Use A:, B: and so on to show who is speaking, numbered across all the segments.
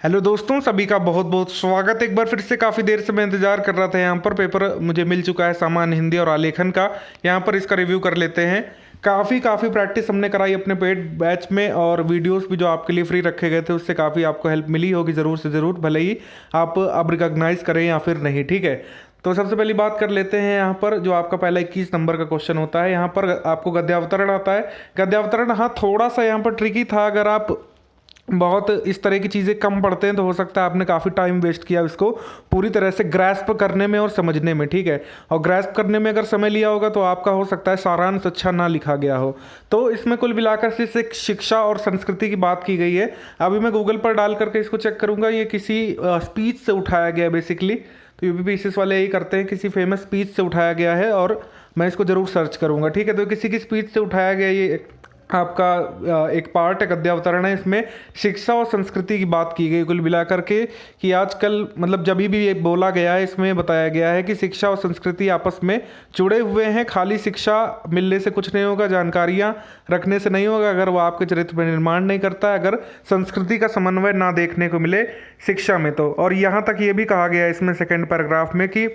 A: Hello दोस्तों, सभी का बहुत बहुत स्वागत। एक बार फिर से काफ़ी देर से मैं इंतजार कर रहा था। यहाँ पर पेपर मुझे मिल चुका है, सामान्य हिंदी और आलेखन का। यहाँ पर इसका रिव्यू कर लेते हैं। काफ़ी प्रैक्टिस हमने कराई अपने पेड बैच में, और वीडियोस भी जो आपके लिए फ्री रखे गए थे उससे काफ़ी आपको हेल्प मिली होगी ज़रूर से ज़रूर, भले ही आप अब रिकॉग्नाइज करें या फिर नहीं। ठीक है, तो सबसे पहली बात कर लेते हैं। यहाँ पर जो आपका पहला 21 नंबर का क्वेश्चन होता है, यहाँ पर आपको गद्यावतरण आता है। गद्यावतरण हाँ थोड़ा सा यहाँ पर ट्रिकी था। अगर आप बहुत इस तरह की चीज़ें कम पढ़ते हैं तो हो सकता है आपने काफ़ी टाइम वेस्ट किया इसको पूरी तरह से ग्रैस्प करने में और समझने में। ठीक है, और ग्रैस्प करने में अगर समय लिया होगा तो आपका हो सकता है सारांश अच्छा ना लिखा गया हो। तो इसमें कुल मिलाकर सिर्फ एक शिक्षा और संस्कृति की बात की गई है। अभी मैं गूगल पर डाल करके इसको चेक करूँगा। ये किसी स्पीच से उठाया गया है बेसिकली। तो यूपीपीसीएस वाले यही करते हैं, किसी फेमस स्पीच से उठाया गया है, और मैं इसको ज़रूर सर्च करूँगा। ठीक है, तो किसी की स्पीच से उठाया गया ये आपका एक पार्ट है, गद्यावतरण है। इसमें शिक्षा और संस्कृति की बात की गई कुल मिलाकर के, कि आजकल मतलब जब भी ये बोला गया है इसमें बताया गया है कि शिक्षा और संस्कृति आपस में जुड़े हुए हैं। खाली शिक्षा मिलने से कुछ नहीं होगा, जानकारियाँ रखने से नहीं होगा, अगर वो आपके चरित्र में निर्माण नहीं करता है, अगर संस्कृति का समन्वय ना देखने को मिले शिक्षा में तो। और यहाँ तक ये भी कहा गया है इसमें सेकेंड पैराग्राफ में कि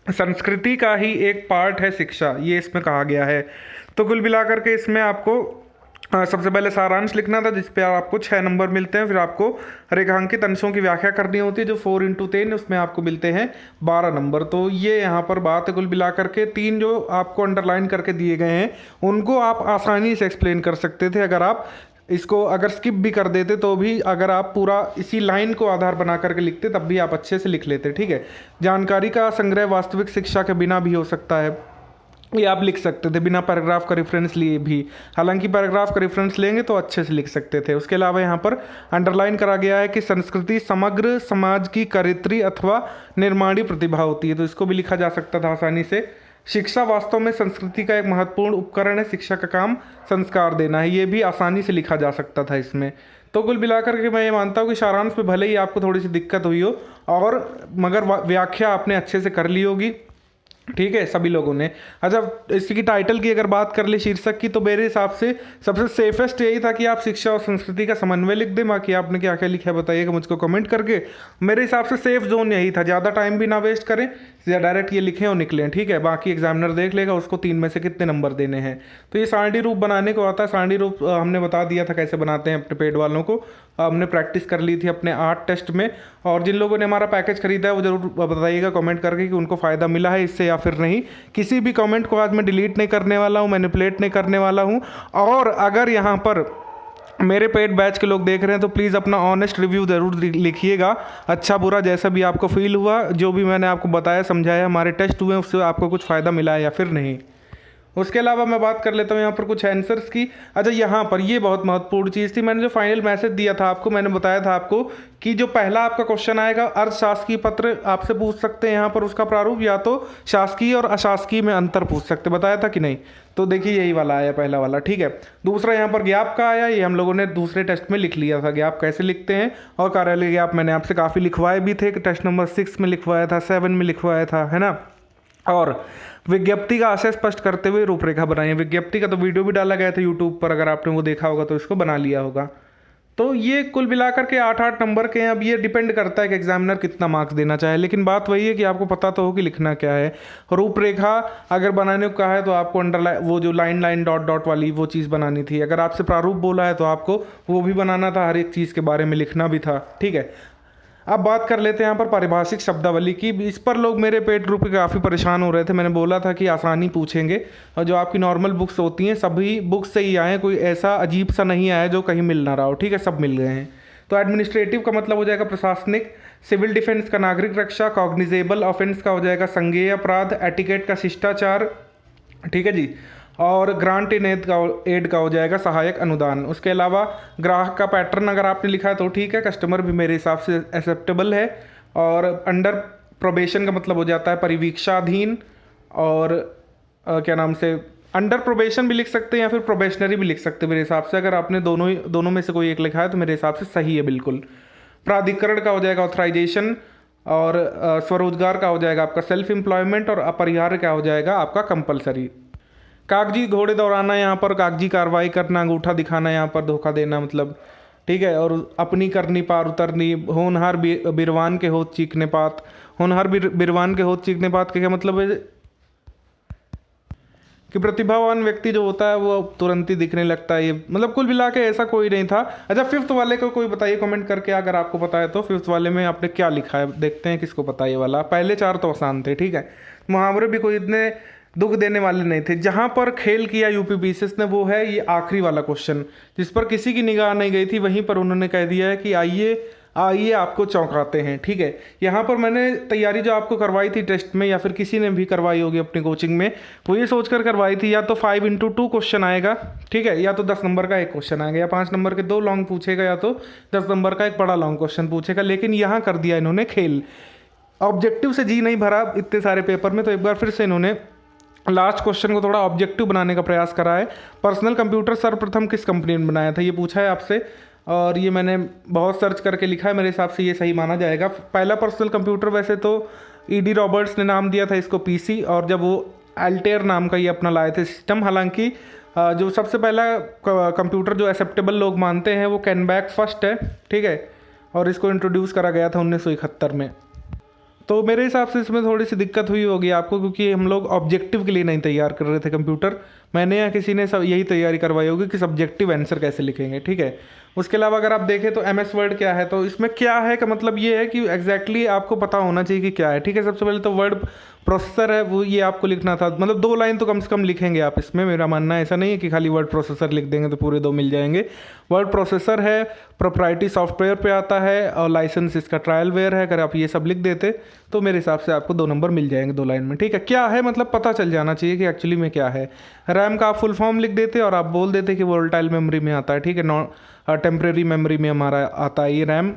A: संस्कृति का ही एक पार्ट है शिक्षा, ये इसमें कहा गया है। तो कुल मिलाकर के इसमें आपको सबसे पहले सारांश लिखना था, जिस पे आपको 6 नंबर मिलते हैं। फिर आपको रेखांकित अंशों की व्याख्या करनी होती है जो 4x10, उसमें आपको मिलते हैं 12 नंबर। तो ये यहाँ पर बात है। कुल मिलाकर के 3 जो आपको अंडरलाइन करके दिए गए हैं उनको आप आसानी से एक्सप्लेन कर सकते थे। अगर आप इसको अगर स्किप भी कर देते तो भी, अगर आप पूरा इसी लाइन को आधार बना करके लिखते तब भी आप अच्छे से लिख लेते। ठीक है, जानकारी का संग्रह वास्तविक शिक्षा के बिना भी हो सकता है, ये आप लिख सकते थे बिना पैराग्राफ का रेफरेंस लिए भी। हालांकि पैराग्राफ का रेफरेंस लेंगे तो अच्छे से लिख सकते थे। उसके अलावा यहाँ पर अंडरलाइन करा गया है कि संस्कृति समग्र समाज की करित्री अथवा निर्माणी प्रतिभा होती है, तो इसको भी लिखा जा सकता था आसानी से। शिक्षा वास्तव में संस्कृति का एक महत्वपूर्ण उपकरण है, शिक्षा का काम संस्कार देना है, ये भी आसानी से लिखा जा सकता था इसमें। तो कुल मिलाकर के मैं ये मानता हूँ कि सारांश में भले ही आपको थोड़ी सी दिक्कत हुई हो, और मगर व्याख्या आपने अच्छे से कर ली होगी। ठीक है, सभी लोगों ने। अच्छा, इसकी टाइटल की अगर बात कर ले, शीर्षक की, तो मेरे हिसाब से सबसे सेफेस्ट यही था कि आप शिक्षा और संस्कृति का समन्वय लिख दें। बाकी आपने क्या क्या लिखा है बताइएगा मुझको कमेंट करके। मेरे हिसाब से सेफ जोन यही था, ज़्यादा टाइम भी ना वेस्ट करें, या डायरेक्ट ये लिखें और निकलें। ठीक है, बाकी एग्जामिनर देख लेगा उसको 3 में से कितने नंबर देने हैं। तो ये सारणी रूप बनाने को आता है। सारणी रूप हमने बता दिया था कैसे बनाते हैं अपने पेड वालों को, हमने प्रैक्टिस कर ली थी अपने 8 टेस्ट में। और जिन लोगों ने हमारा पैकेज खरीदा है वो जरूर बताइएगा कमेंट करके कि उनको फ़ायदा मिला है इससे या फिर नहीं। किसी भी कमेंट को आज मैं डिलीट नहीं करने वाला हूँ, मैनिपुलेट नहीं करने वाला हूँ। और अगर यहाँ पर मेरे पेड बैच के लोग देख रहे हैं तो प्लीज़ अपना ऑनेस्ट रिव्यू ज़रूर लिखिएगा, अच्छा बुरा जैसा भी आपको फील हुआ, जो भी मैंने आपको बताया समझाया, हमारे टेस्ट हुए उससे आपको कुछ फ़ायदा मिला है या फिर नहीं। उसके अलावा मैं बात कर लेता हूँ यहाँ पर कुछ आंसर्स की। अच्छा, यहाँ पर ये बहुत महत्वपूर्ण चीज़ थी, मैंने जो फाइनल मैसेज दिया था आपको, मैंने बताया था आपको कि जो पहला आपका क्वेश्चन आएगा, अर्धशासकीय पत्र आपसे पूछ सकते हैं यहाँ पर उसका प्रारूप, या तो शासकीय और अशासकीय में अंतर पूछ सकते, बताया था कि नहीं। तो देखिए यही वाला आया पहला वाला। ठीक है, दूसरा यहाँ पर ज्ञाप का आया, ये हम लोगों ने दूसरे टेस्ट में लिख लिया था ज्ञाप कैसे लिखते हैं। और कार्यालय ज्ञाप मैंने आपसे काफ़ी लिखवाए भी थे, टेस्ट नंबर 6 में लिखवाया था, 7 में लिखवाया था, है ना। और विज्ञप्ति का आशय स्पष्ट करते हुए रूपरेखा बनाई। विज्ञप्ति का तो वीडियो भी डाला गया था यूट्यूब पर, अगर आपने वो देखा होगा तो इसको बना लिया होगा। तो ये कुल मिलाकर के 8-8 नंबर के हैं। अब ये डिपेंड करता है कि एग्जामिनर कितना मार्क्स देना चाहे, लेकिन बात वही है कि आपको पता तो हो कि लिखना क्या है। रूपरेखा अगर बनाने को कहा है तो आपको अंडरलाइन, वो जो लाइन डॉट डॉट वाली वो चीज़ बनानी थी। अगर आपसे प्रारूप बोला है तो आपको वो भी बनाना था, हर एक चीज़ के बारे में लिखना भी था। ठीक है, अब बात कर लेते हैं यहाँ पर पारिभाषिक शब्दावली की। इस पर लोग मेरे पेड ग्रुप पे काफ़ी परेशान हो रहे थे। मैंने बोला था कि आसानी पूछेंगे, और जो आपकी नॉर्मल बुक्स होती हैं सभी बुक्स से ही आए, कोई ऐसा अजीब सा नहीं आया जो कहीं मिल ना रहा हो। ठीक है, सब मिल गए हैं। तो एडमिनिस्ट्रेटिव का मतलब हो जाएगा प्रशासनिक, सिविल डिफेंस का नागरिक रक्षा, कॉग्निजेबल ऑफेंस का हो जाएगा संज्ञेय अपराध, एटिकेट का शिष्टाचार। ठीक है जी, और ग्रांट इन एड का हो जाएगा सहायक अनुदान। उसके अलावा ग्राहक का पैटर्न अगर आपने लिखा है तो ठीक है, कस्टमर भी मेरे हिसाब से एक्सेप्टेबल है। और अंडर प्रोबेशन का मतलब हो जाता है परिवीक्षाधीन, और क्या नाम से अंडर प्रोबेशन भी लिख सकते हैं या फिर प्रोबेशनरी भी लिख सकते हैं मेरे हिसाब से। अगर आपने दोनों में से कोई एक लिखा है तो मेरे हिसाब से सही है बिल्कुल। प्राधिकरण का हो जाएगा ऑथराइजेशन, और स्वरोजगार का हो जाएगा आपका सेल्फ एम्प्लॉयमेंट, और अपरिहार्य का हो जाएगा आपका कंपलसरी। कागजी घोड़े दौड़ाना, यहाँ पर कागजी कार्रवाई करना, अंगूठा दिखाना, यहाँ पर धोखा देना, मतलब ठीक है। और अपनी करनी पार उतरनी, होनहार बिरवान के होत चीखने पात। होनहार बिरवान के होत चीखने पात का क्या मतलब है कि प्रतिभावान व्यक्ति जो होता है वो तुरंत ही दिखने लगता है। ये मतलब कुल मिला के ऐसा कोई नहीं था। अच्छा, फिफ्थ वाले को कोई बताइए कमेंट करके, अगर आपको पता है तो। फिफ्थ वाले में आपने क्या लिखा है, देखते हैं किसको पता है ये वाला। पहले चार तो आसान थे, ठीक है। मुहावरे भी कोई इतने दुख देने वाले नहीं थे। जहां पर खेल किया यूपी बीसीएस ने वो है ये आखिरी वाला क्वेश्चन, जिस पर किसी की निगाह नहीं गई थी, वहीं पर उन्होंने कह दिया है कि आइए आइए आपको चौंकाते हैं, ठीक है। यहाँ पर मैंने तैयारी जो आपको करवाई थी टेस्ट में, या फिर किसी ने भी करवाई होगी अपनी कोचिंग में, वो ये सोचकर करवाई थी या तो 5x2 क्वेश्चन आएगा, ठीक है, या तो 10 नंबर का एक क्वेश्चन आएगा, या 5 नंबर के 2 लॉन्ग पूछेगा, या तो 10 नंबर का एक बड़ा लॉन्ग क्वेश्चन पूछेगा। लेकिन यहाँ कर दिया इन्होंने खेल। ऑब्जेक्टिव से जी नहीं भरा इतने सारे पेपर में, तो एक बार फिर से इन्होंने लास्ट क्वेश्चन को थोड़ा ऑब्जेक्टिव बनाने का प्रयास करा है। पर्सनल कंप्यूटर सर्वप्रथम किस कंपनी ने बनाया था, ये पूछा है आपसे, और ये मैंने बहुत सर्च करके लिखा है। मेरे हिसाब से ये सही माना जाएगा। पहला पर्सनल कंप्यूटर वैसे तो ईडी रॉबर्ट्स ने नाम दिया था इसको पीसी, और जब वो अल्टेयर नाम का ये अपना लाए थे सिस्टम। हालांकि जो सबसे पहला कंप्यूटर जो एक्सेप्टेबल लोग मानते हैं वो कैनबैक फर्स्ट है, ठीक है, और इसको इंट्रोड्यूस करा गया था 1971 में। तो मेरे हिसाब से इसमें थोड़ी सी दिक्कत हुई होगी आपको, क्योंकि हम लोग ऑब्जेक्टिव के लिए नहीं तैयार कर रहे थे कंप्यूटर। मैंने या किसी ने सब यही तैयारी करवाई होगी कि सब्जेक्टिव आंसर कैसे लिखेंगे, ठीक है। उसके अलावा अगर आप देखें तो एमएस वर्ड क्या है, तो इसमें क्या है का मतलब ये है कि एग्जैक्टली आपको पता होना चाहिए कि क्या है, ठीक है। सबसे पहले तो वर्ड प्रोसेसर है, वो ये आपको लिखना था। मतलब 2 लाइन तो कम से कम लिखेंगे आप इसमें, मेरा मानना है। ऐसा नहीं है कि खाली वर्ड प्रोसेसर लिख देंगे तो पूरे 2 मिल जाएंगे। वर्ड प्रोसेसर है, प्रोप्राइटरी सॉफ्टवेयर पे आता है, और लाइसेंस इसका ट्रायल वेयर है। अगर आप ये सब लिख देते तो मेरे हिसाब से आपको 2 नंबर मिल जाएंगे 2 लाइन में, ठीक है। क्या है मतलब पता चल जाना चाहिए कि एक्चुअली में क्या है। रैम का आप फुल फॉर्म लिख देते और आप बोल देते कि वोलेटाइल मेमोरी में आता है, ठीक है, नॉन टेम्परेरी मेमोरी में हमारा आता है ये रैम।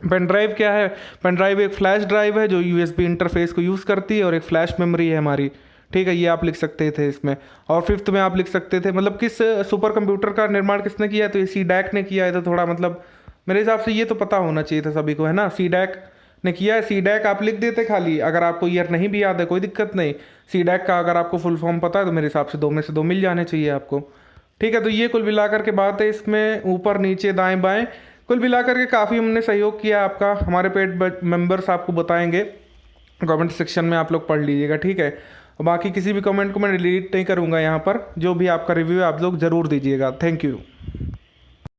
A: पेन ड्राइव क्या है, पेन ड्राइव एक फ्लैश ड्राइव है जो यूएसबी इंटरफेस को यूज़ करती है, और एक फ्लैश मेमोरी है हमारी, ठीक है। ये आप लिख सकते थे इसमें। और फिफ्थ में आप लिख सकते थे मतलब किस सुपर कंप्यूटर का निर्माण किसने किया है, तो ये सीडैक ने किया है। तो थोड़ा मतलब मेरे हिसाब से ये तो पता होना चाहिए था सभी को, है ना। सीडैक ने किया है। सीडैक आप लिख देते खाली, अगर आपको ईयर नहीं भी याद है कोई दिक्कत नहीं। सीडैक का अगर आपको फुल फॉर्म पता है तो मेरे हिसाब से 2 में से 2 मिल जाने चाहिए आपको, ठीक है। तो ये कुल मिलाकर के बात है इसमें, ऊपर नीचे दाएं बाएं कुल मिलाकर के काफ़ी हमने सहयोग किया आपका। हमारे पेड मेंबर्स आपको बताएंगे, कमेंट सेक्शन में आप लोग पढ़ लीजिएगा, ठीक है। बाकी किसी भी कमेंट को मैं डिलीट नहीं करूँगा यहाँ पर। जो भी आपका रिव्यू है आप लोग ज़रूर दीजिएगा। Thank you.